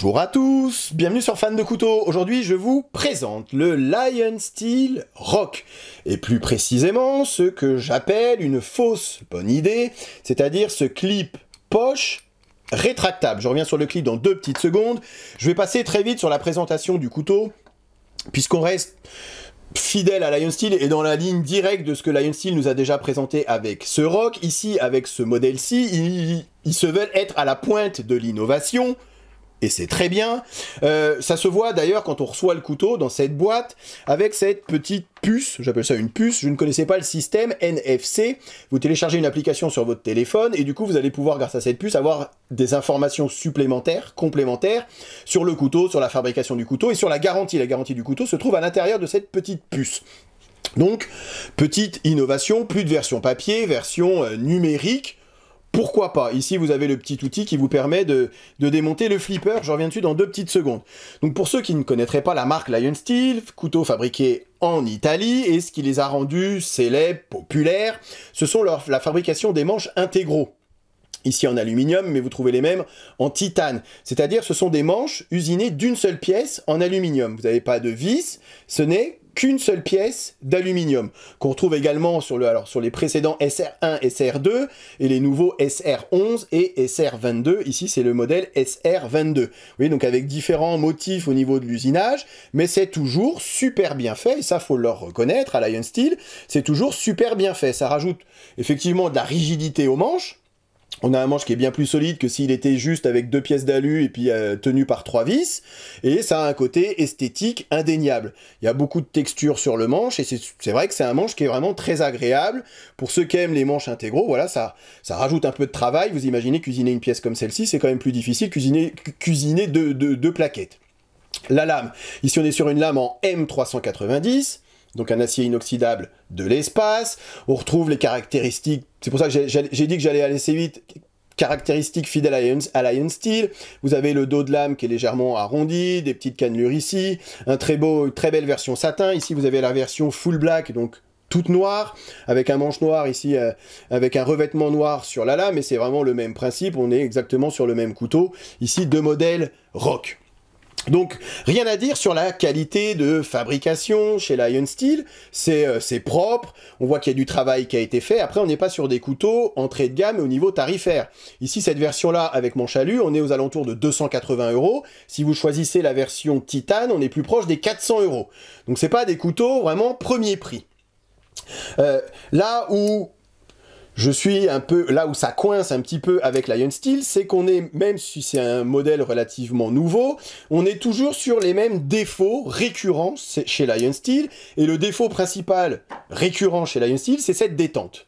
Bonjour à tous, bienvenue sur Fan de Couteaux. Aujourd'hui, je vous présente le Lion Steel Rock, et plus précisément ce que j'appelle une fausse bonne idée, c'est-à-dire ce clip poche rétractable. Je reviens sur le clip dans 2 petites secondes. Je vais passer très vite sur la présentation du couteau, puisqu'on reste fidèle à Lion Steel et dans la ligne directe de ce que Lion Steel nous a déjà présenté avec ce Rock. Ici, avec ce modèle-ci, ils se veulent être à la pointe de l'innovation. Et c'est très bien. Ça se voit d'ailleurs quand on reçoit le couteau dans cette boîte avec cette petite puce, j'appelle ça une puce, je ne connaissais pas le système NFC. Vous téléchargez une application sur votre téléphone et du coup vous allez pouvoir, grâce à cette puce, avoir des informations supplémentaires, complémentaires sur le couteau, sur la fabrication du couteau et sur la garantie. La garantie du couteau se trouve à l'intérieur de cette petite puce. Donc, petite innovation, plus de version papier, version numérique. Pourquoi pas? Ici, vous avez le petit outil qui vous permet de démonter le flipper. Je reviens dessus dans 2 petites secondes. Donc, pour ceux qui ne connaîtraient pas la marque Lion Steel, couteau fabriqué en Italie, et ce qui les a rendus célèbres, populaires, ce sont la fabrication des manches intégraux. Ici en aluminium, mais vous trouvez les mêmes en titane. C'est-à-dire, ce sont des manches usinées d'une seule pièce en aluminium. Vous n'avez pas de vis, ce n'est qu'une seule pièce d'aluminium, qu'on retrouve également sur les précédents SR1, SR2, et les nouveaux SR11 et SR22. Ici, c'est le modèle SR22. Vous voyez, donc avec différents motifs au niveau de l'usinage, mais c'est toujours super bien fait, et ça, faut leur reconnaître à Lion Steel, c'est toujours super bien fait. Ça rajoute effectivement de la rigidité aux manches. On a un manche qui est bien plus solide que s'il était juste avec 2 pièces d'alu et puis tenu par 3 vis. Et ça a un côté esthétique indéniable. Il y a beaucoup de texture sur le manche et c'est vrai que c'est un manche qui est vraiment très agréable. Pour ceux qui aiment les manches intégraux, voilà, ça rajoute un peu de travail. Vous imaginez cuisiner une pièce comme celle-ci, c'est quand même plus difficile que cuisiner 2 plaquettes. La lame, ici on est sur une lame en M390. Donc un acier inoxydable de l'espace, on retrouve les caractéristiques, c'est pour ça que j'ai dit que j'allais aller assez vite, caractéristiques fidèles à Lion Steel. Vous avez le dos de lame qui est légèrement arrondi, des petites cannelures ici, une très belle version satin. Ici vous avez la version full black, donc toute noire, avec un manche noir ici, avec un revêtement noir sur la lame, et c'est vraiment le même principe, on est exactement sur le même couteau. Ici 2 modèles Rock. Donc, rien à dire sur la qualité de fabrication chez Lion Steel, c'est propre, on voit qu'il y a du travail qui a été fait. Après, on n'est pas sur des couteaux entrée de gamme au niveau tarifaire. Ici, cette version-là, avec manche alu, on est aux alentours de 280 €. Si vous choisissez la version titane, on est plus proche des 400 €. Donc, c'est pas des couteaux vraiment premier prix. Là où je suis un peu, là où ça coince un petit peu avec Lion Steel, c'est qu'on est, même si c'est un modèle relativement nouveau, on est toujours sur les mêmes défauts récurrents chez Lion Steel, et le défaut principal récurrent chez Lion Steel, c'est cette détente.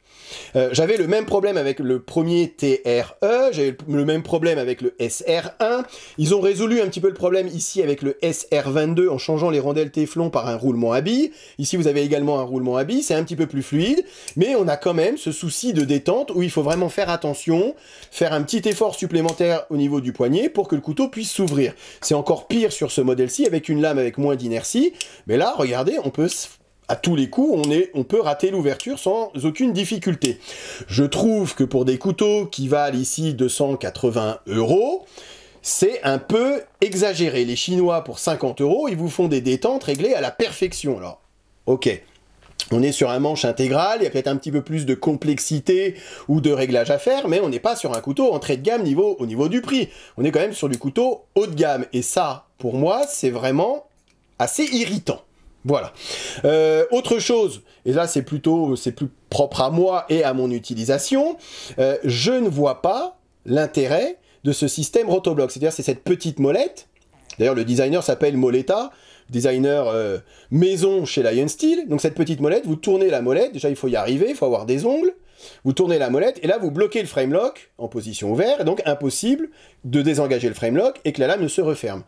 J'avais le même problème avec le premier TRE, j'avais le même problème avec le SR1, ils ont résolu un petit peu le problème ici avec le SR22 en changeant les rondelles téflon par un roulement à billes. Ici vous avez également un roulement à billes, c'est un petit peu plus fluide, mais on a quand même ce souci de détente où il faut vraiment faire attention, faire un petit effort supplémentaire au niveau du poignet pour que le couteau puisse s'ouvrir. C'est encore pire sur ce modèle-ci avec une lame avec moins d'inertie, mais là regardez, on peut à tous les coups, on peut rater l'ouverture sans aucune difficulté. Je trouve que pour des couteaux qui valent ici 280 €, c'est un peu exagéré. Les Chinois, pour 50 €, ils vous font des détentes réglées à la perfection. Alors, ok, on est sur un manche intégral, il y a peut-être un petit peu plus de complexité ou de réglage à faire, mais on n'est pas sur un couteau entrée de gamme au niveau du prix. On est quand même sur du couteau haut de gamme. Et ça, pour moi, c'est vraiment assez irritant. Voilà. Autre chose, et là c'est plus propre à moi et à mon utilisation, je ne vois pas l'intérêt de ce système rotoblock. C'est-à-dire c'est cette petite molette, d'ailleurs le designer s'appelle Moletta, designer maison chez Lion Steel, donc cette petite molette, vous tournez la molette, déjà il faut y arriver, il faut avoir des ongles, vous tournez la molette, et là vous bloquez le frame lock en position ouverte, et donc impossible de désengager le frame lock et que la lame ne se referme.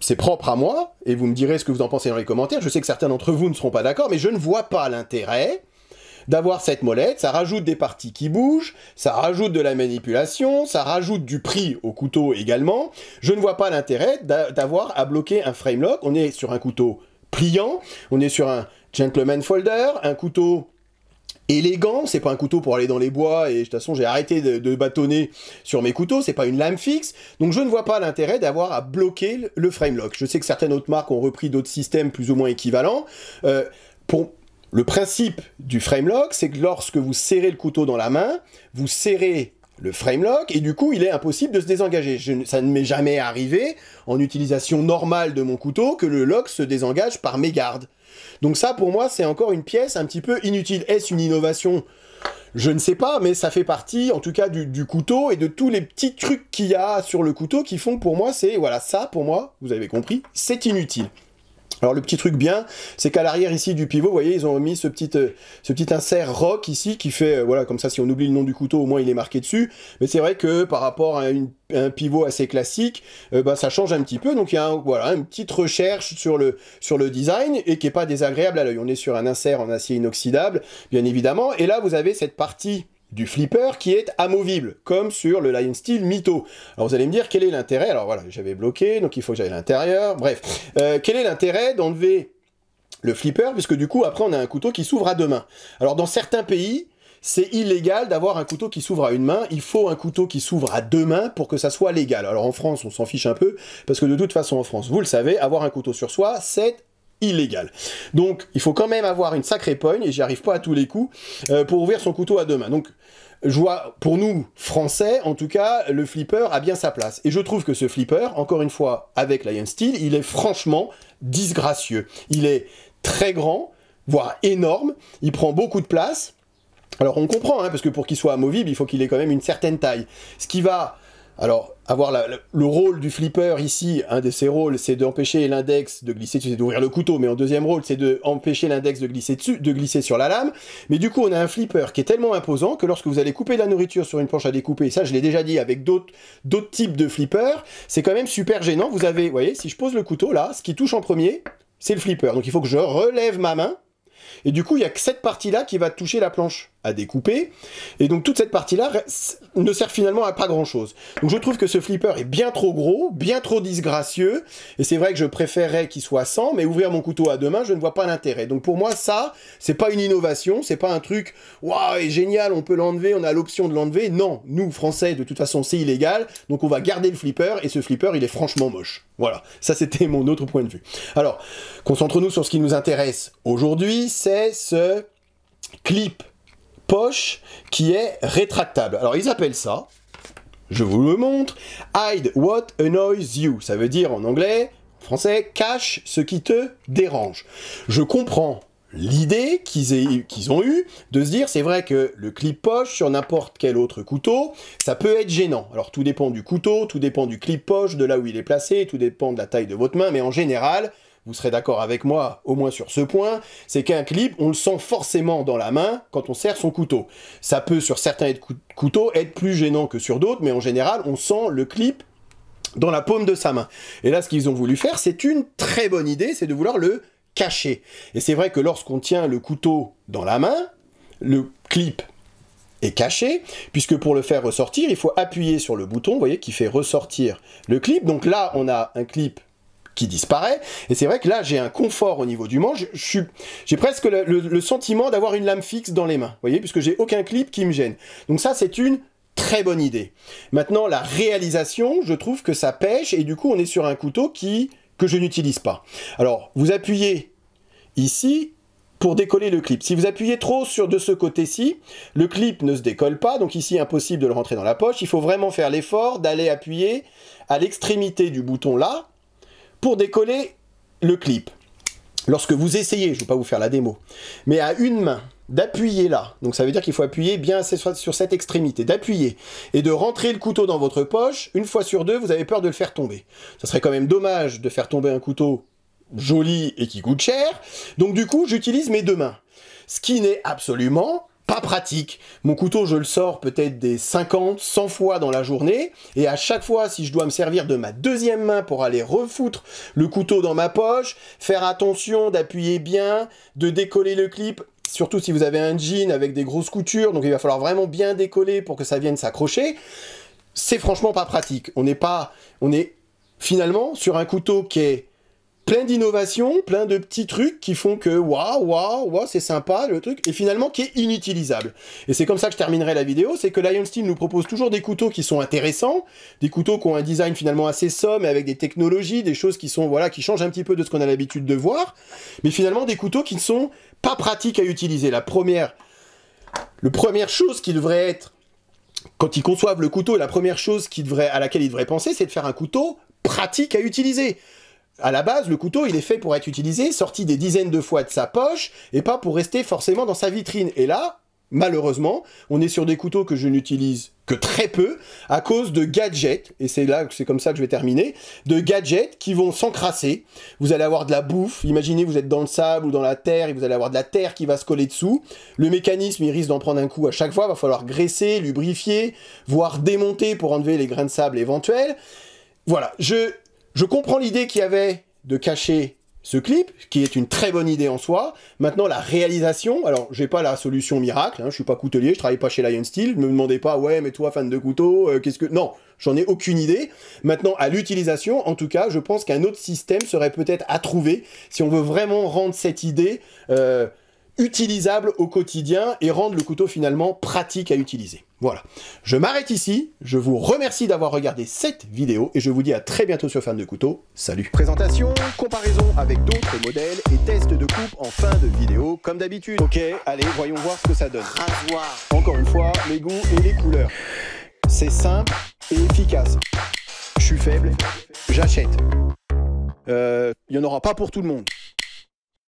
C'est propre à moi, et vous me direz ce que vous en pensez dans les commentaires. Je sais que certains d'entre vous ne seront pas d'accord, mais je ne vois pas l'intérêt d'avoir cette molette. Ça rajoute des parties qui bougent, ça rajoute de la manipulation, ça rajoute du prix au couteau également. Je ne vois pas l'intérêt d'avoir à bloquer un frame lock. On est sur un couteau pliant, on est sur un gentleman folder, un couteau élégant, c'est pas un couteau pour aller dans les bois, et de toute façon j'ai arrêté de bâtonner sur mes couteaux, c'est pas une lame fixe, donc je ne vois pas l'intérêt d'avoir à bloquer le frame lock. Je sais que certaines autres marques ont repris d'autres systèmes plus ou moins équivalents. Le principe du frame lock, c'est que lorsque vous serrez le couteau dans la main, vous serrez le frame lock, et du coup il est impossible de se désengager. Ça ne m'est jamais arrivé, en utilisation normale de mon couteau, que le lock se désengage par mégarde. Donc ça, pour moi, c'est encore une pièce un petit peu inutile. Est-ce une innovation? Je ne sais pas, mais ça fait partie, en tout cas, du couteau et de tous les petits trucs qu'il y a sur le couteau qui font que pour moi, c'est... Voilà, ça, pour moi, vous avez compris, c'est inutile. Alors le petit truc bien, c'est qu'à l'arrière ici du pivot, vous voyez, ils ont mis ce petit insert rock ici qui fait, voilà, comme ça si on oublie le nom du couteau, au moins il est marqué dessus. Mais c'est vrai que par rapport à un pivot assez classique, bah, ça change un petit peu. Donc il y a voilà, une petite recherche sur le design et qui n'est pas désagréable à l'œil. On est sur un insert en acier inoxydable, bien évidemment. Et là, vous avez cette partie du flipper qui est amovible, comme sur le Lion Steel Mytho. Alors vous allez me dire, quel est l'intérêt? Alors voilà, j'avais bloqué, donc il faut que j'aille à l'intérieur, bref. Quel est l'intérêt d'enlever le flipper, puisque du coup, après, on a un couteau qui s'ouvre à deux mains. Alors dans certains pays, c'est illégal d'avoir un couteau qui s'ouvre à une main, il faut un couteau qui s'ouvre à deux mains pour que ça soit légal. Alors en France, on s'en fiche un peu, parce que de toute façon, en France, vous le savez, avoir un couteau sur soi, c'est illégal. Donc, il faut quand même avoir une sacrée poigne, et j'y arrive pas à tous les coups, pour ouvrir son couteau à deux mains. Donc, je vois, pour nous, Français, en tout cas, le flipper a bien sa place. Et je trouve que ce flipper, encore une fois, avec Lion Steel, il est franchement disgracieux. Il est très grand, voire énorme, il prend beaucoup de place. Alors, on comprend, hein, parce que pour qu'il soit amovible, il faut qu'il ait quand même une certaine taille. Ce qui va... Alors, avoir le rôle du flipper ici, un de ses rôles, c'est d'empêcher l'index de glisser dessus, c'est d'ouvrir le couteau, mais en deuxième rôle, c'est d'empêcher l'index de glisser dessus, de glisser sur la lame. Mais du coup, on a un flipper qui est tellement imposant que lorsque vous allez couper de la nourriture sur une planche à découper, et ça je l'ai déjà dit avec d'autres types de flippers, c'est quand même super gênant. Vous avez, vous voyez, si je pose le couteau là, ce qui touche en premier, c'est le flipper. Donc il faut que je relève ma main, et du coup, il n'y a que cette partie-là qui va toucher la planche à découper, et donc toute cette partie-là ne sert finalement à pas grand-chose. Donc je trouve que ce flipper est bien trop gros, bien trop disgracieux, et c'est vrai que je préférerais qu'il soit sans, mais ouvrir mon couteau à deux mains, je ne vois pas l'intérêt. Donc pour moi, ça, c'est pas une innovation, c'est pas un truc, waouh, génial, on peut l'enlever, on a l'option de l'enlever. Non, nous, Français, de toute façon, c'est illégal, donc on va garder le flipper, et ce flipper, il est franchement moche. Voilà, ça c'était mon autre point de vue. Alors, concentrons-nous sur ce qui nous intéresse aujourd'hui, c'est ce clip poche qui est rétractable. Alors ils appellent ça, je vous le montre, Hide what annoys you. Ça veut dire en anglais, en français, cache ce qui te dérange. Je comprends l'idée qu'ils ont eue de se dire, c'est vrai que le clip poche sur n'importe quel autre couteau, ça peut être gênant. Alors tout dépend du couteau, tout dépend du clip poche, de là où il est placé, tout dépend de la taille de votre main, mais en général, vous serez d'accord avec moi, au moins sur ce point, c'est qu'un clip, on le sent forcément dans la main quand on serre son couteau. Ça peut, sur certains couteaux, être plus gênant que sur d'autres, mais en général, on sent le clip dans la paume de sa main. Et là, ce qu'ils ont voulu faire, c'est une très bonne idée, c'est de vouloir le cacher. Et c'est vrai que lorsqu'on tient le couteau dans la main, le clip est caché, puisque pour le faire ressortir, il faut appuyer sur le bouton, vous voyez, qui fait ressortir le clip. Donc là, on a un clip qui disparaît, et c'est vrai que là j'ai un confort au niveau du manche, j'ai presque le sentiment d'avoir une lame fixe dans les mains, vous voyez, puisque j'ai aucun clip qui me gêne. Donc ça c'est une très bonne idée. Maintenant la réalisation, je trouve que ça pêche, et du coup on est sur un couteau que je n'utilise pas. Alors vous appuyez ici pour décoller le clip. Si vous appuyez trop de ce côté-ci, le clip ne se décolle pas, donc ici impossible de le rentrer dans la poche, il faut vraiment faire l'effort d'aller appuyer à l'extrémité du bouton là, pour décoller le clip. Lorsque vous essayez, je ne vais pas vous faire la démo, mais à une main, d'appuyer là, donc ça veut dire qu'il faut appuyer bien sur cette extrémité, d'appuyer, et de rentrer le couteau dans votre poche, une fois sur deux, vous avez peur de le faire tomber. Ça serait quand même dommage de faire tomber un couteau joli et qui coûte cher, donc du coup, j'utilise mes deux mains. Ce qui n'est absolument pas pratique. Mon couteau, je le sors peut-être des 50, 100 fois dans la journée, et à chaque fois, si je dois me servir de ma deuxième main pour aller refoutre le couteau dans ma poche, faire attention d'appuyer bien, de décoller le clip, surtout si vous avez un jean avec des grosses coutures, donc il va falloir vraiment bien décoller pour que ça vienne s'accrocher, c'est franchement pas pratique. On est finalement sur un couteau qui est plein d'innovations, plein de petits trucs qui font que waouh, c'est sympa le truc, et finalement qui est inutilisable. Et c'est comme ça que je terminerai la vidéo, c'est que Lion Steel nous propose toujours des couteaux qui sont intéressants, des couteaux qui ont un design finalement assez sobre, avec des technologies, des choses qui sont, voilà, qui changent un petit peu de ce qu'on a l'habitude de voir, mais finalement des couteaux qui ne sont pas pratiques à utiliser. La première chose qui devrait être, quand ils conçoivent le couteau, la première chose à laquelle ils devraient penser, c'est de faire un couteau pratique à utiliser. À la base, le couteau, il est fait pour être utilisé, sorti des dizaines de fois de sa poche, et pas pour rester forcément dans sa vitrine. Et là, malheureusement, on est sur des couteaux que je n'utilise que très peu, à cause de gadgets, et c'est comme ça que je vais terminer, de gadgets qui vont s'encrasser. Vous allez avoir de la bouffe, imaginez vous êtes dans le sable ou dans la terre, et vous allez avoir de la terre qui va se coller dessous. Le mécanisme, il risque d'en prendre un coup à chaque fois, il va falloir graisser, lubrifier, voire démonter pour enlever les grains de sable éventuels. Voilà, je comprends l'idée qu'il y avait de cacher ce clip, qui est une très bonne idée en soi. Maintenant, la réalisation, alors j'ai pas la solution miracle, hein, je suis pas coutelier, je travaille pas chez Lion Steel, ne me demandez pas, ouais, mais toi, fan de couteau, qu'est-ce que... Non, j'en ai aucune idée. Maintenant, à l'utilisation, en tout cas, je pense qu'un autre système serait peut-être à trouver, si on veut vraiment rendre cette idée utilisable au quotidien, et rendre le couteau finalement pratique à utiliser. Voilà, je m'arrête ici, je vous remercie d'avoir regardé cette vidéo, et je vous dis à très bientôt sur Fan de Couteau, salut. Présentation, comparaison avec d'autres modèles, et test de coupe en fin de vidéo, comme d'habitude. Ok, allez, voyons voir ce que ça donne. Rasoir. Encore une fois, les goûts et les couleurs. C'est simple et efficace. Je suis faible, j'achète. Il n'y en aura pas pour tout le monde.